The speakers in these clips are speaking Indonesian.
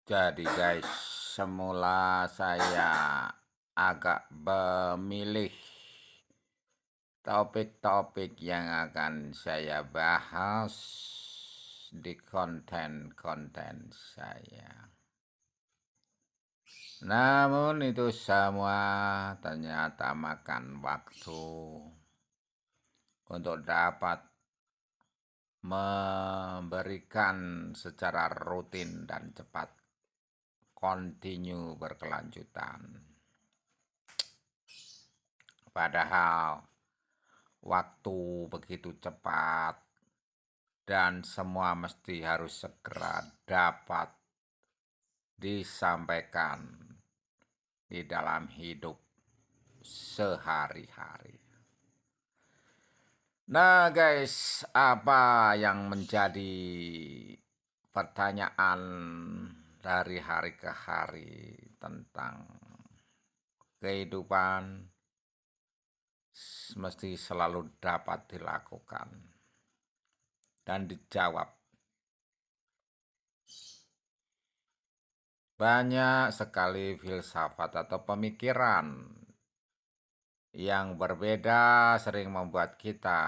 Jadi guys, semula saya agak memilih topik-topik yang akan saya bahas di konten-konten saya. Namun itu semua ternyata makan waktu untuk dapat memberikan secara rutin dan cepat, continue berkelanjutan. Padahal waktu begitu cepat dan semua mesti harus segera dapat disampaikan di dalam hidup sehari-hari. Nah guys, apa yang menjadi pertanyaan dari hari ke hari tentang kehidupan mesti selalu dapat dilakukan dan dijawab. Banyak sekali filsafat atau pemikiran yang berbeda sering membuat kita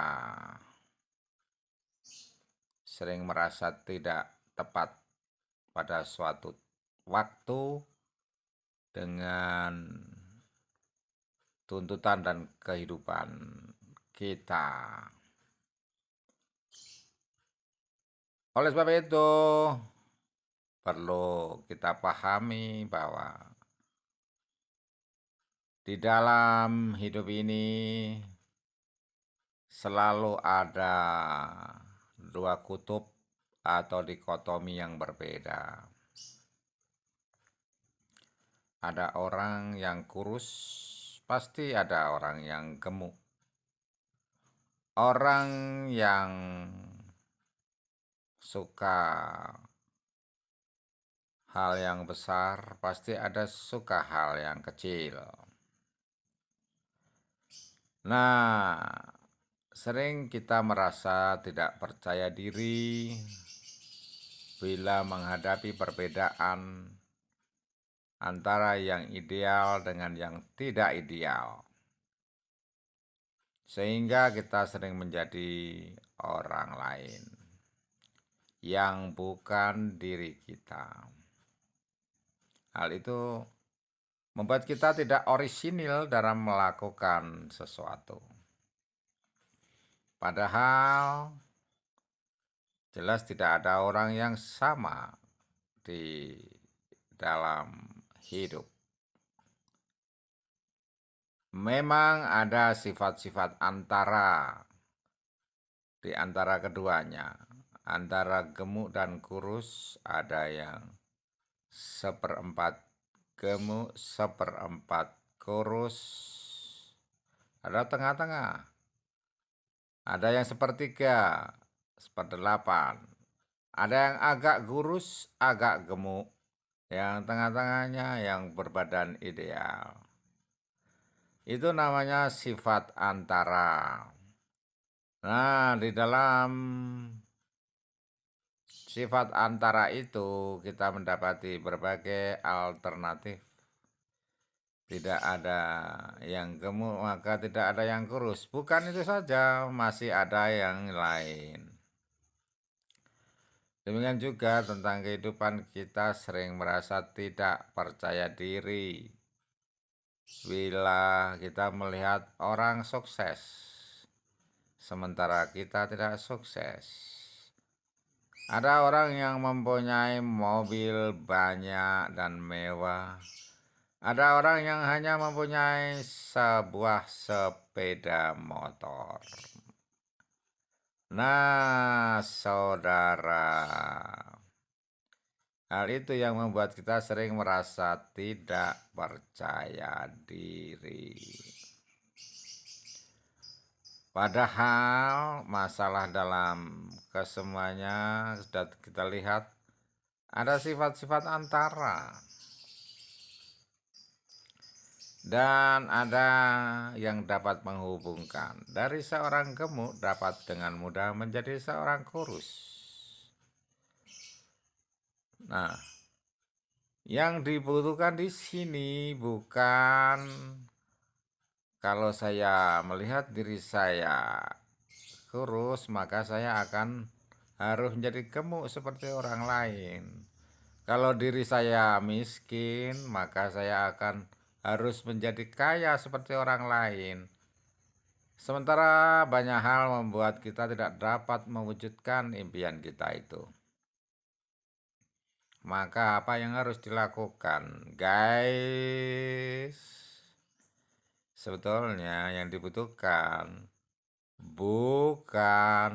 sering merasa tidak tepat pada suatu waktu dengan tuntutan dan kehidupan kita. Oleh sebab itu, perlu kita pahami bahwa di dalam hidup ini selalu ada dua kutub atau dikotomi yang berbeda. Ada orang yang kurus, pasti ada orang yang gemuk. Orang yang suka hal yang besar, pasti ada suka hal yang kecil. Nah, sering kita merasa tidak percaya diri bila menghadapi perbedaan antara yang ideal dengan yang tidak ideal. Sehingga kita sering menjadi orang lain yang bukan diri kita. Hal itu membuat kita tidak orisinil dalam melakukan sesuatu. Padahal jelas tidak ada orang yang sama di dalam hidup. Memang ada sifat-sifat antara di antara keduanya. Antara gemuk dan kurus ada yang seperempat gemuk, seperempat kurus. Ada tengah-tengah. Ada yang sepertiga, seperdelapan. Ada yang agak kurus, agak gemuk. Yang tengah-tengahnya yang berbadan ideal. Itu namanya sifat antara. Nah, di dalam sifat antara itu kita mendapati berbagai alternatif. Tidak ada yang gemuk, maka tidak ada yang kurus. Bukan itu saja, masih ada yang lain. Demikian juga tentang kehidupan, kita sering merasa tidak percaya diri bila kita melihat orang sukses, sementara kita tidak sukses. Ada orang yang mempunyai mobil banyak dan mewah. Ada orang yang hanya mempunyai sebuah sepeda motor. Nah, saudara, hal itu yang membuat kita sering merasa tidak percaya diri. Padahal masalah dalam kesemuanya sudah kita lihat ada sifat-sifat antara. Dan ada yang dapat menghubungkan. Dari seorang gemuk dapat dengan mudah menjadi seorang kurus. Nah, Yang dibutuhkan di sini bukan kalau saya melihat diri saya kurus, maka saya akan harus menjadi gemuk seperti orang lain. Kalau diri saya miskin, maka saya akan harus menjadi kaya seperti orang lain. Sementara banyak hal membuat kita tidak dapat mewujudkan impian kita itu. Maka apa yang harus dilakukan, guys? Sebetulnya yang dibutuhkan bukan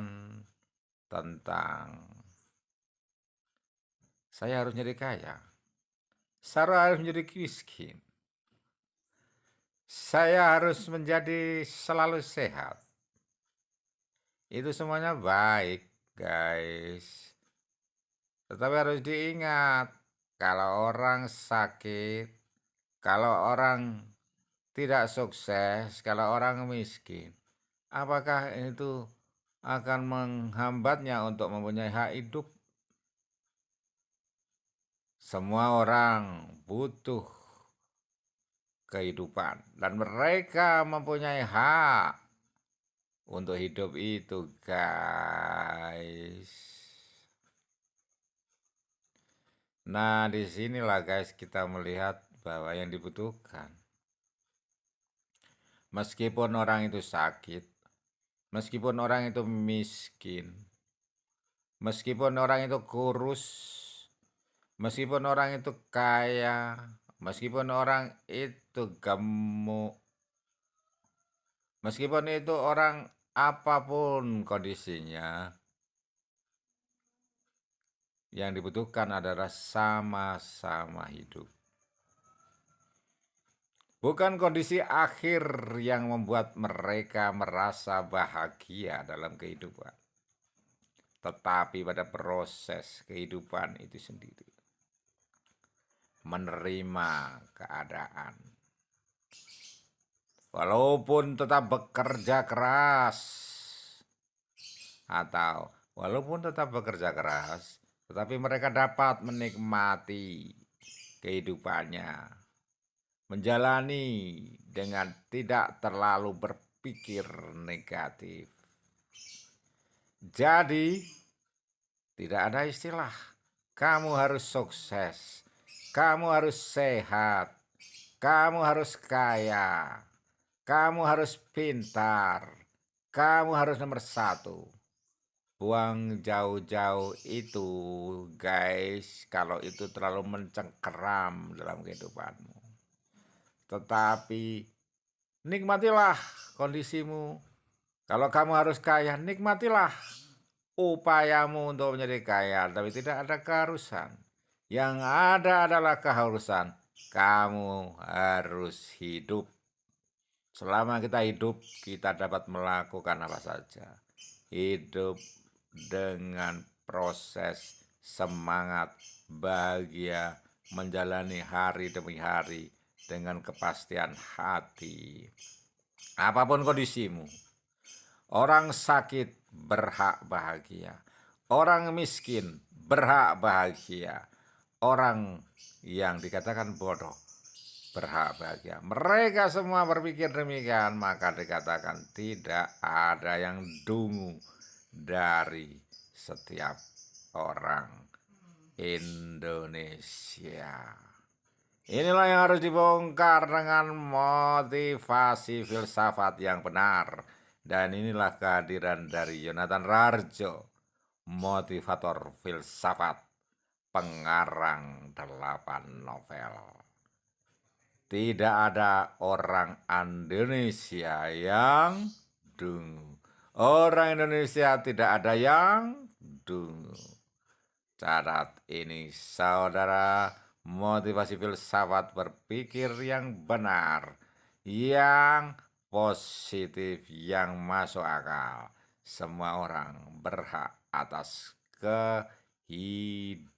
tentang saya harus menjadi kaya, saya harus menjadi miskin, saya harus menjadi selalu sehat. Itu semuanya baik, guys. Tetapi harus diingat, kalau orang sakit, kalau orang tidak sukses, kalau orang miskin, apakah itu akan menghambatnya untuk mempunyai hak hidup? Semua orang butuh kehidupan dan mereka mempunyai hak untuk hidup itu, guys. Nah, disinilah guys kita melihat bahwa yang dibutuhkan, meskipun orang itu sakit, meskipun orang itu miskin, meskipun orang itu kurus, meskipun orang itu kaya, meskipun orang itu gemuk, meskipun itu orang apapun kondisinya, yang dibutuhkan adalah sama-sama hidup. Bukan kondisi akhir yang membuat mereka merasa bahagia dalam kehidupan, tetapi pada proses kehidupan itu sendiri. Menerima keadaan. Walaupun tetap bekerja keras, atau walaupun tetap bekerja keras, tetapi mereka dapat menikmati kehidupannya, menjalani dengan tidak terlalu berpikir negatif. Jadi, tidak ada istilah kamu harus sukses, kamu harus sehat, kamu harus kaya, kamu harus pintar, kamu harus nomor 1. Buang jauh-jauh itu, guys, kalau itu terlalu mencengkeram dalam kehidupanmu. Tetapi nikmatilah kondisimu. Kalau kamu harus kaya, nikmatilah upayamu untuk menjadi kaya, tapi tidak ada keharusan. Yang ada adalah keharusan. Kamu harus hidup. Selama kita hidup, kita dapat melakukan apa saja. Hidup dengan proses semangat, bahagia, menjalani hari demi hari dengan kepastian hati. Apapun kondisimu, orang sakit berhak bahagia, orang miskin berhak bahagia, orang yang dikatakan bodoh berhak bahagia. Mereka semua berpikir demikian, maka dikatakan tidak ada yang dungu dari setiap orang Indonesia. Inilah yang harus dibongkar dengan motivasi filsafat yang benar. Dan inilah kehadiran dari Yonatan Rarjo, motivator filsafat, pengarang 8 novel. Tidak ada orang Indonesia yang dungu. Orang Indonesia tidak ada yang dungu. Catat ini, saudara. Motivasi filsafat berpikir yang benar, yang positif, yang masuk akal. Semua orang berhak atas kehidupan.